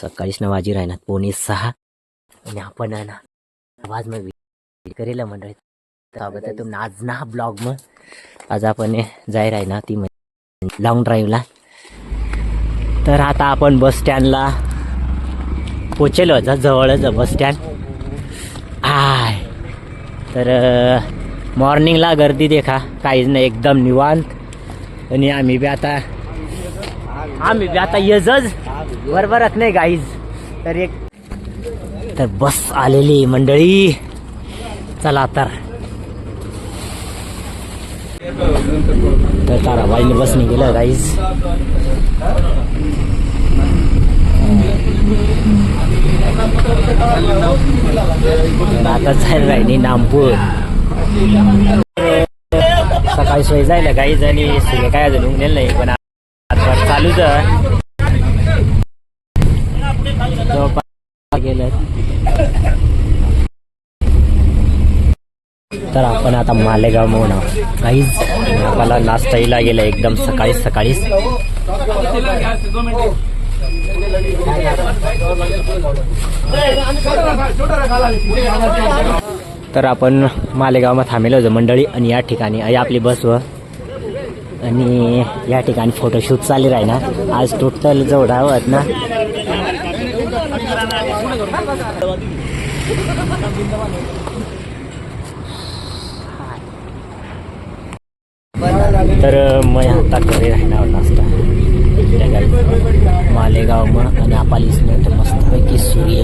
सकाळीच 9 वाजी राहणार 5:45 आणि आपण ना आवाज मग करेल मंडळी तर तुम्ही आज ना ब्लॉग मग आज आपण जाय राही ना ती लॉंग ड्राईव्हला. तर आता आपण बस स्टँडला पोचेलो होता जवळच बस स्टँड आय. तर मॉर्निंगला गर्दी देखा काहीच नाही एकदम निवांत आणि आम्ही बी आता यजच बरोबरच नाही गाईज. तर बस आलेली मंडळी चला तर ताराबाईने बसने गेलं गाईज. आता जायला राहिली नामपूर सकाळी सोय जायला गाईज आणि सूर्य काय अजून उगलेलं नाही पण चालूच गेलं. तर आपण आता मालेगाव म्हणून काहीच आपल्याला नाश्ताला गेलं एकदम सकाळीच. तर आपण मालेगावमध्ये थांबलेलो होतो मंडळी आणि या ठिकाणी आपली बस व आणि या ठिकाणी फोटोशूट चालू राही ना. आज टोटल जेवढा आहोत ना तर मग आता घरी राहणार नाश्ता मालेगाव मग आणि आपलीच तर मस्तपैकी सूर्य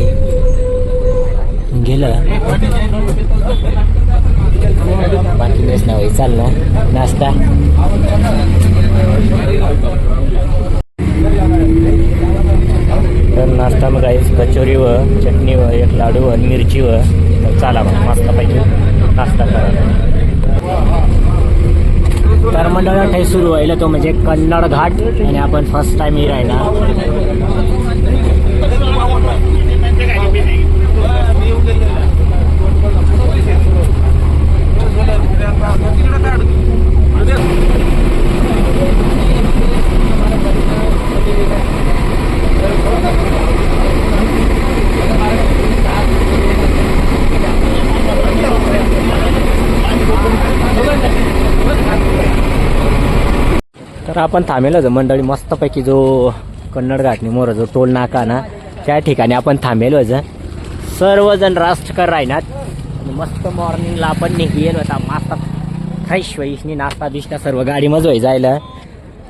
गेलं बाकी बेस नाही चाललं नाश्ता. तर नाश्ता मग आहेच कचोरी व चटणी व एक लाडू आणि मिरची व तर चला मग मस्तपैकी नाश्ता करा. तर मंडळात काही सुरू व्हायला तो म्हणजे कन्नड घाट आणि आपण फर्स्ट टाइम ही राहिला. तर आपण थांबेलो होतो मंडळी मस्तपैकी जो कन्नड घाटनी मोर जो टोल नाका ना त्या ठिकाणी आपण थांबेलो होतो. सर्वजण राष्ट्रकर राहणार आणि मस्त मॉर्निंगला आपण निघेल होता मस्त फ्रेश वैशनी नाश्ता बिष्टा सर्व गाडीमध्ये होई जायला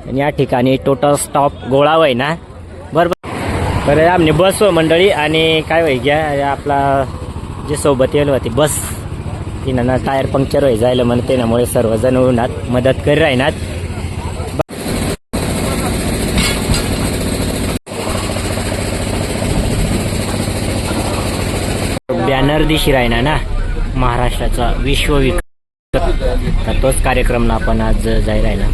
आणि या ठिकाणी टोटल स्टॉप गोळा होई ना बरोबर. तर आमने बस हो मंडळी आणि काय होई घ्या आपला जे सोबत येलो होती बस तिनं ना टायर पंक्चर होई जायला म्हणते त्यामुळे सर्वजण उन्हात मदत करी राहणार. बॅनर दिशी राहिना ना महाराष्ट्राचा विश्वविक्रम तर तोच कार्यक्रम ना आपण आज जाय राहिला.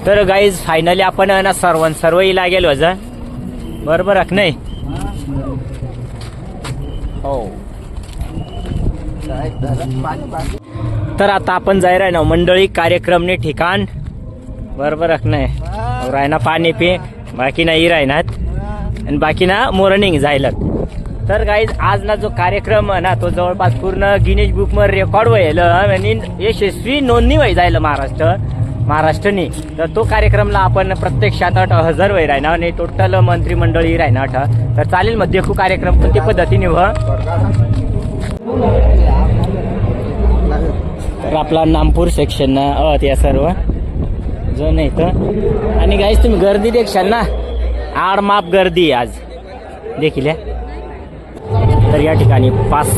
तर गाईज फायनली आपण ना सर्व इला गेलो बरोबर नाही हो. तर आता आपण जाय राही ना मंडळी कार्यक्रमने ठिकाण बरोबर नाही रायना पाणी पे बाकी नाही राहणार आणि बाकी ना मॉर्निंग जायला. तर गाईज आज ना जो कार्यक्रम ना तो जवळपास पूर्ण गिनीज बुक मध्ये रेकॉर्ड व्हायला आणि यशस्वी नोंदणी व्हाय जायला महाराष्ट्रनी. तर तो कार्यक्रमला आपण प्रत्यक्षात हजर व्हाय राहणार आणि टोटल मंत्रिमंडळी राहणार. तर चालेल मध्ये खूप कार्यक्रम कोणत्या पद्धतीने तर आपला नामपूर सेक्शन ना त्या सर्व जो नाही तर आणि गाईज तुम्ही गर्दी देखशाल ना आडमाप गर्दी आज देखील. तर या ठिकाणी पास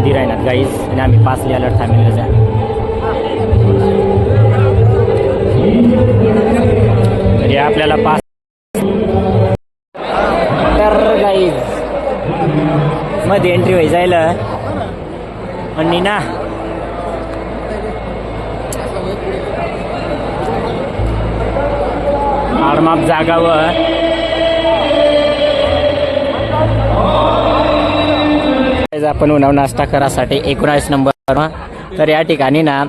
दि राहणार गाईज आणि आम्ही पास लिहायला थांबलेलो जा. तरी आपल्याला पास तर गाईज मध्ये एंट्री व्हाय जायला आणि ना आडमाप जागावर आपण उन्हाव नाश्ता करासाठी 19 नंबर. तर या ठिकाणी ना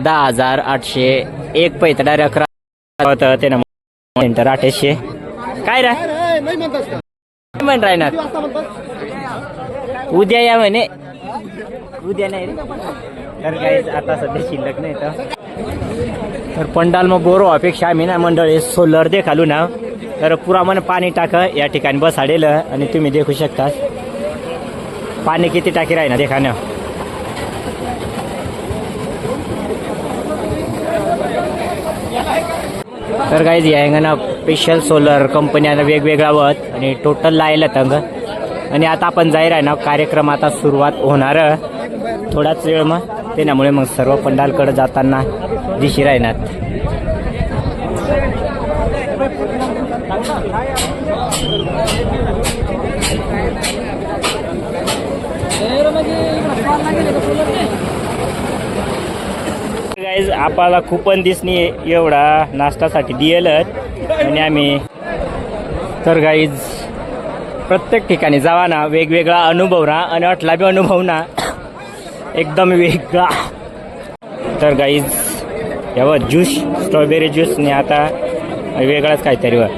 10,801 पैसे डायरेक्ट होतं ते ना सेंटर 800 काय रे म्हण राहणार उद्या या म्हणे उद्या नाही रे. तर काही आता सध्या शिल्लक नाही तर पंडाल मग बोरो अपेक्षा आम्ही ना मंडळी सोलर देखालू ना तर पुरा मन पाणी टाक या ठिकाणी बसाडेल आणि तुम्ही देखू शकता पाणी किती टाकी राही ना देखा ना. तर काही आहे ना स्पेशल सोलर कंपन्या वेगवेगळा वत आणि टोटल लायला तंग आणि आता आपण जाहीर आहे ना कार्यक्रम आता सुरुवात होणार थोडाच वेळ मग त्यामुळे मग सर्व पंडालकडे जाताना दिशी राहणार. गाईज आपल्याला कुपन दिसणी एवढा नाश्त्यासाठी दिलेलं आणि आम्ही तर गाईज प्रत्येक ठिकाणी जावा ना वेगवेगळा अनुभव ना आणि अटला बी अनुभव ना एकदम वेगळा. तर गाईज यावर ज्यूस स्ट्रॉबेरी ज्यूसने आता वेगळाच काहीतरी वर.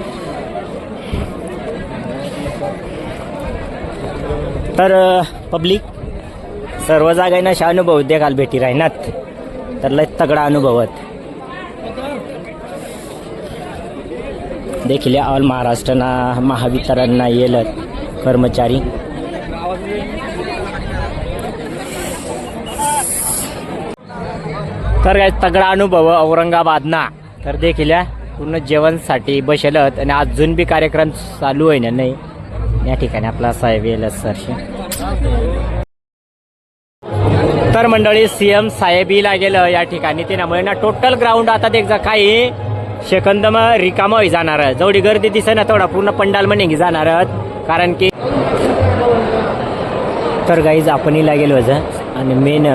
तर पब्लिक सर्व जागांना अशा अनुभव देखाल भेटी राहणार तर लय तगडा अनुभवत देखील ऑल महाराष्ट्रना महावितरणना येल कर्मचारी. तर काय तगडा अनुभव औरंगाबादना तर देखील पूर्ण जेवणसाठी बसलत आणि अजून बी कार्यक्रम चालू आहे ना नाही या ठिकाणी आपला साहेब येईल सरशी. तर मंडळी सीएम साहेबीला गेलं या ठिकाणी त्यामुळे ना टोटल ग्राउंड आता देख जा काही सेकंद मग रिकाम होई जाणार जेवढी गर्दी दिसे ना तेवढा पूर्ण पंडाल म्हणे जाणार कारण की. तर गाईज आपण हिला गेलो आणि मेन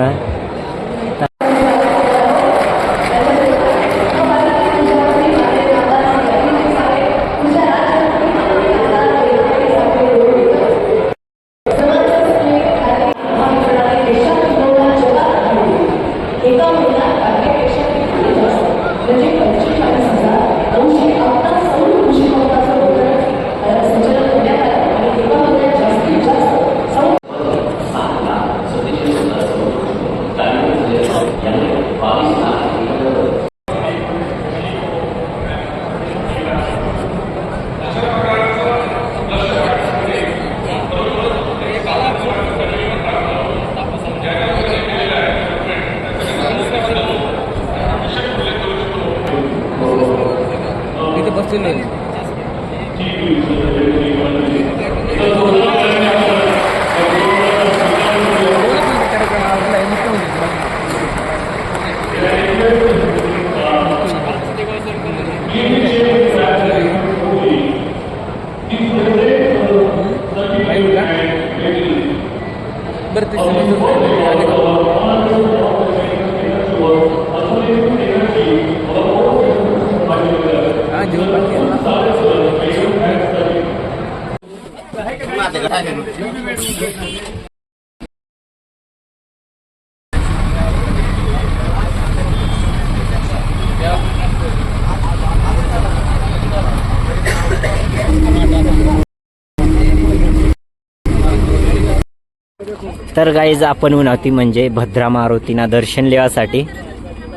तर गाईज आपण उन्हावती म्हणजे भद्रा मारुतीना दर्शन लेवासाठी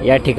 या ठिकाणी